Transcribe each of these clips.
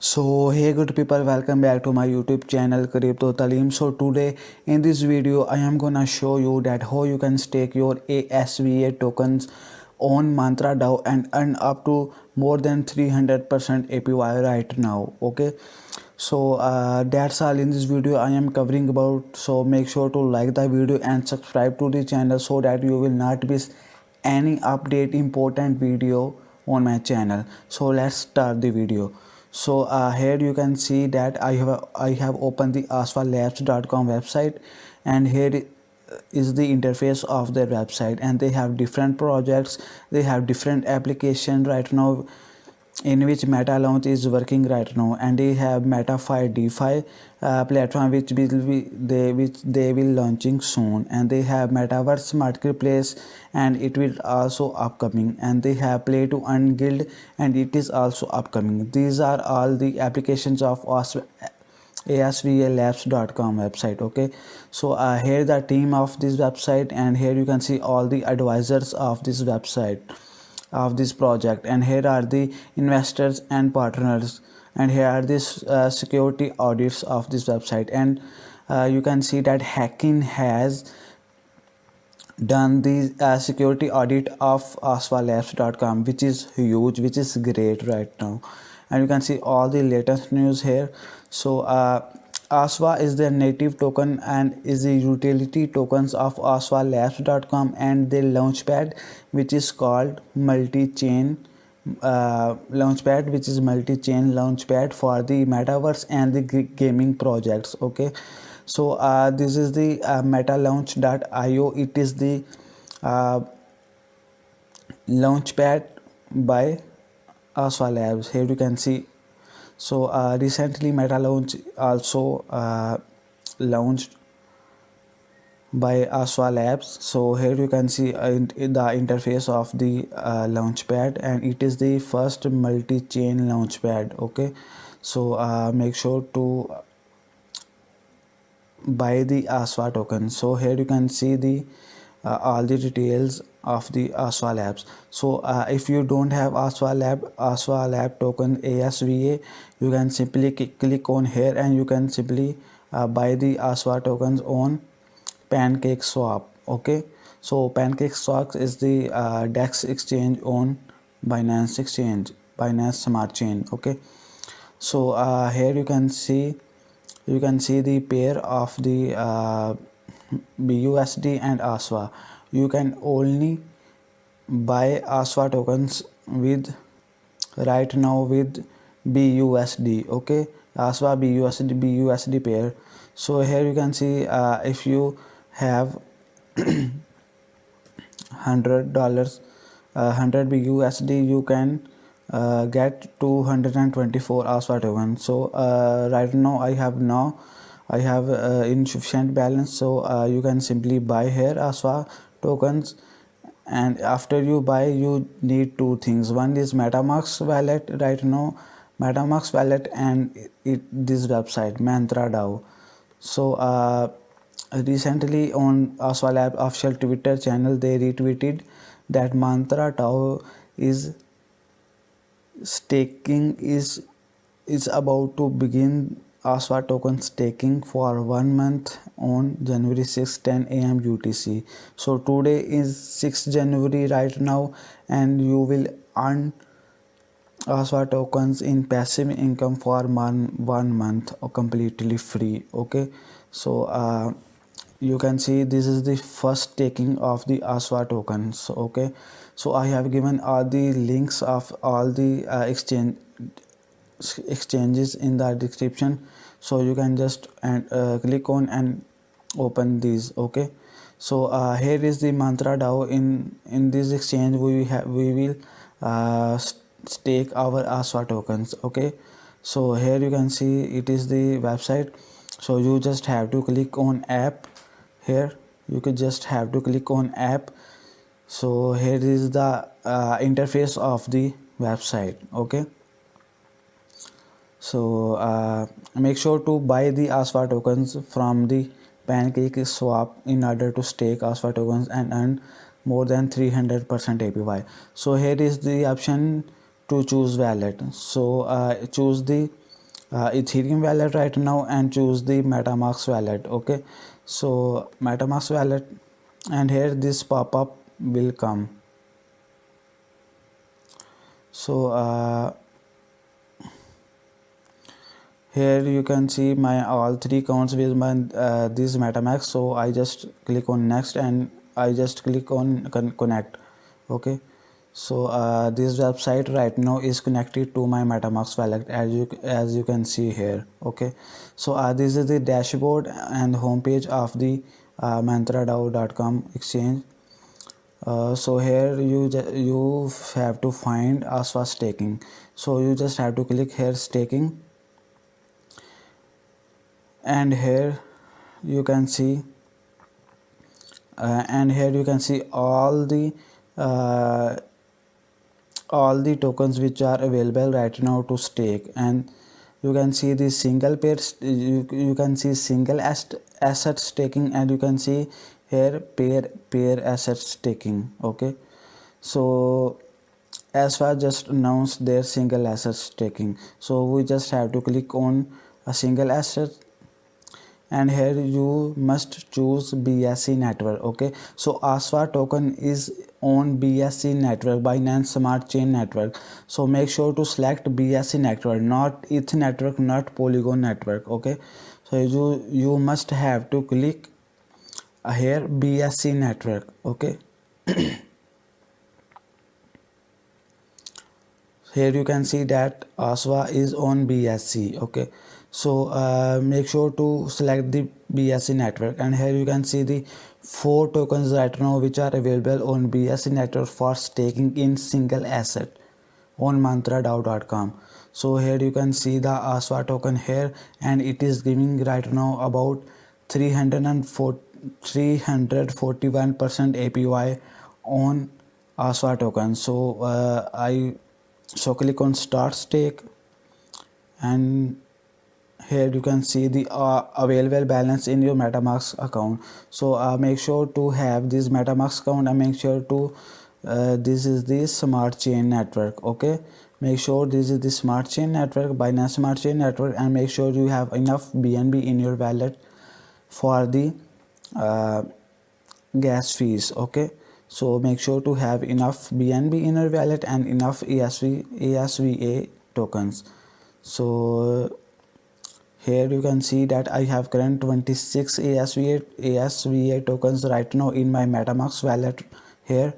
So hey good people, welcome back to my YouTube channel Crypto Talim. So today in this video I am gonna show you that how you can stake your ASVA tokens on Mantra DAO and earn up to more than 300% APY right now. Okay, so that's all in this video I am covering about. So make sure to like the video and subscribe to the channel so that you will not miss any update important video on my channel. So let's start the video. So here you can see that I have opened the asvalabs.com website, and here is the interface of their website, and they have different projects, they have different application right now in which Meta launch is working right now, and they have MetaFi DeFi platform which they will launching soon, and they have Metaverse Marketplace and it will also upcoming, and they have Play to Earn Guild and it is also upcoming. These are all the applications of asvalabs.com website. Okay, so here the team of this website, and here you can see all the advisors of this website of this project, and here are the investors and partners, and here are the security audits of this website, and you can see that Hacking has done the security audit of asvalabs.com, which is huge, which is great right now, and you can see all the latest news here. So ASVA is their native token and is the utility tokens of asvalabs.com and their launchpad, which is called multi-chain launchpad, which is multi-chain launchpad for the metaverse and the gaming projects. Okay, so this is the metalaunch.io. It is the launchpad by Asva Labs. Here you can see. So recently MetaLaunch also launched by Asva Labs. So here you can see in the interface of the launchpad, and it is the first multi-chain launchpad. Okay, so make sure to buy the Asva token. So here you can see the all the details of the Asva Labs. So if you don't have Asva Lab token ASVA, you can simply click on here, and you can simply buy the Asva tokens on PancakeSwap. Okay, so PancakeSwap is the DEX exchange on Binance Smart Chain. Okay, so here you can see the pair of the BUSD and ASVA. You can only buy ASVA tokens with right now with BUSD. Okay, ASVA BUSD pair. So here you can see if you have $100 100 BUSD, you can get 224 ASVA tokens. So right now I have insufficient balance, so you can simply buy here ASVA tokens, and after you buy you need two things. One is MetaMask wallet right now, MetaMask wallet, and this website Mantra DAO. So recently on Asva Lab official Twitter channel, they retweeted that Mantra DAO is staking is about to begin ASVA token staking for 1 month on January 6, 10 a.m. UTC. So today is 6 January right now, and you will earn ASVA tokens in passive income for 1 month or completely free. Okay, so you can see this is the first staking of the ASVA tokens. Okay, so I have given all the links of all the exchanges in the description, so you can just click on and open these. Okay, so here is the Mantra DAO. In this exchange we will stake our ASVA tokens. Okay, so here you can see it is the website. So you just have to click on app. Here you could just have to click on app. So here is the interface of the website. Okay, so make sure to buy the ASVA tokens from the PancakeSwap in order to stake ASVA tokens and earn more than 300% APY. So here is the option to choose wallet. So choose the Ethereum wallet right now and choose the MetaMask wallet. Okay, so MetaMask wallet, and here this pop-up will come. So here you can see my all three accounts with my this MetaMask. So I just click on next and I just click on connect. Okay, so this website right now is connected to my MetaMask wallet, as you can see here. Okay, so this is the dashboard and homepage of the mantradao.com exchange. So here you have to find ASWA staking. So you just have to click here staking, and here you can see uh, all the tokens which are available right now to stake. And you can see the single pair you can see single asset staking, and you can see here pair asset staking. Okay, so ASWA just announced their single asset staking, so we just have to click on a single asset, and here you must choose BSC network. Okay, so ASWA token is on BSC network, Binance Smart Chain network. So make sure to select BSC network, not ETH network, not Polygon network. Okay, so you must have to click here BSC network. Okay, here you can see that ASWA is on BSC. Okay, so make sure to select the BSC network, and here you can see the 4 tokens right now which are available on BSC network for staking in single asset on mantradao.com. So here you can see the ASWA token here, and it is giving right now about 341% APY on ASWA token. So click on start stake, and here you can see the available balance in your MetaMask account. So make sure to have this MetaMask account, and make sure to this is the smart chain network. Okay, make sure this is the smart chain network, Binance Smart Chain network, and make sure you have enough BNB in your wallet for the uh, gas fees. Okay, so make sure to have enough BNB in your wallet and enough ASVA tokens. So here you can see that I have current 26 ASVA tokens right now in my MetaMask wallet here,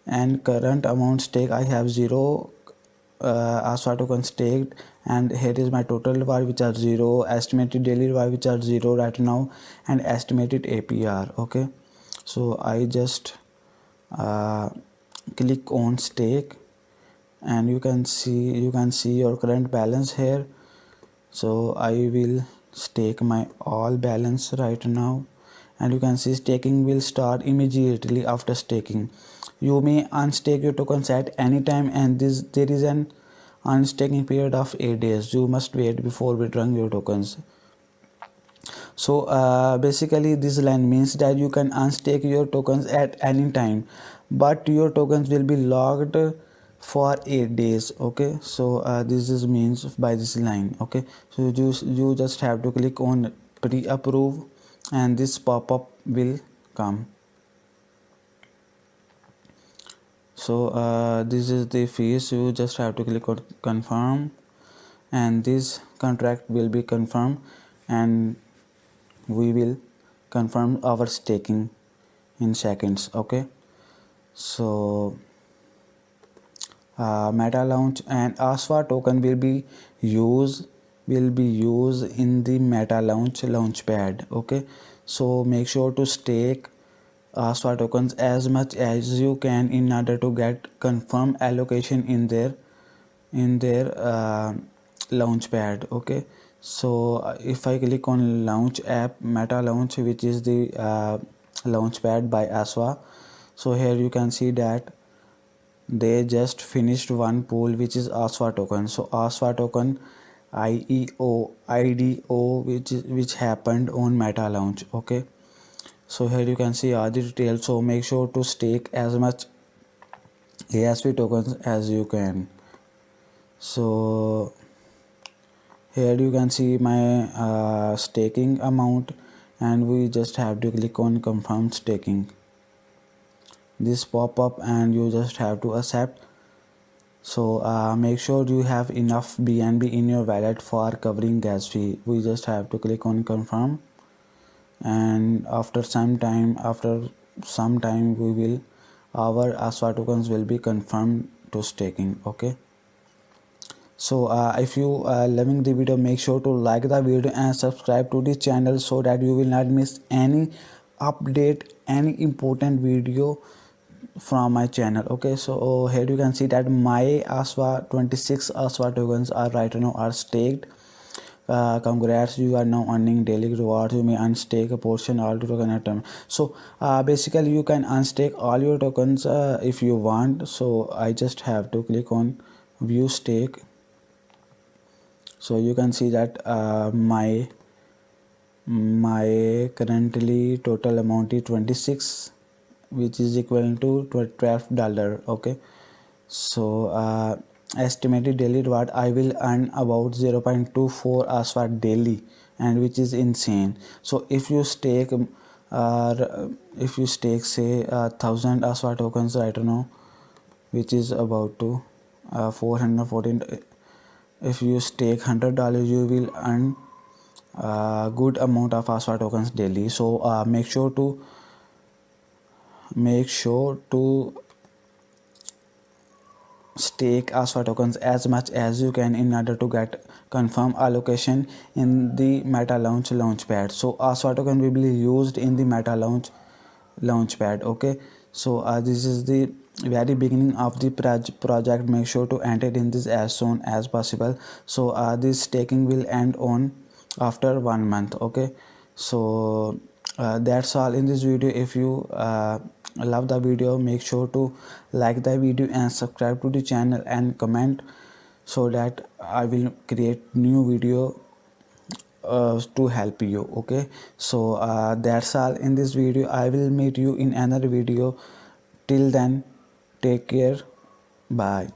and current amount stake I have 0 ASWA token staked, and here is my total reward which are 0, estimated daily reward which are 0 right now, and estimated APR. Okay, so I just uh, click on stake, and you can see your current balance here. So I will stake my all balance right now, and you can see staking will start immediately after staking. You may unstake your tokens at any time, and there is an unstaking period of 8 days. You must wait before withdrawing your tokens. So basically this line means that you can unstake your tokens at any time, but your tokens will be locked for 8 days. Okay, so this is means by this line. Okay, so you just have to click on pre-approve, and this pop-up will come. So this is the fees. You just have to click on confirm, and this contract will be confirmed, and we will confirm our staking in seconds. Okay, so meta launch and ASWA token will be used in the meta launchpad. Okay, so make sure to stake ASWA tokens as much as you can in order to get confirmed allocation in their launchpad. Okay, so if I click on launch app meta launch, which is the launchpad by ASWA, so here you can see that they just finished one pool which is ASWA token. So ASWA token IDO which happened on meta launch. Okay, so here you can see all the details. So make sure to stake as much ASV tokens as you can. So Here you can see my staking amount, and we just have to click on confirm staking. This pop up and you just have to accept. So make sure you have enough BNB in your wallet for covering gas fee. We just have to click on confirm, and after some time we will, our ASWA tokens will be confirmed to staking. Okay, so if you are loving the video, make sure to like the video and subscribe to the channel so that you will not miss any update, any important video from my channel. Okay, so here you can see that my ASWA 26 ASWA tokens are right now are staked. Congrats, you are now earning daily rewards. You may unstake a portion all to token at time. So basically you can unstake all your tokens if you want. So I just have to click on view stake. So you can see that my currently total amount is 26, which is equivalent to $12. Okay, so estimated daily reward I will earn about 0.24 ASWA daily, and which is insane. So if you stake say 1000 ASWA tokens right now, which is about to 414, if you stake $100, you will earn a good amount of ASWA tokens daily. So make sure to stake ASWA tokens as much as you can in order to get confirm allocation in the Meta Launch Launchpad. So ASWA token will be used in the Meta Launch Launchpad. Okay, so this is the very beginning of the project. Make sure to enter in this as soon as possible. So this staking will end on after 1 month. Okay, so that's all in this video. If you love the video, make sure to like the video and subscribe to the channel and comment so that I will create new video to help you. Okay, so that's all in this video. I will meet you in another video. Till then, take care. Bye.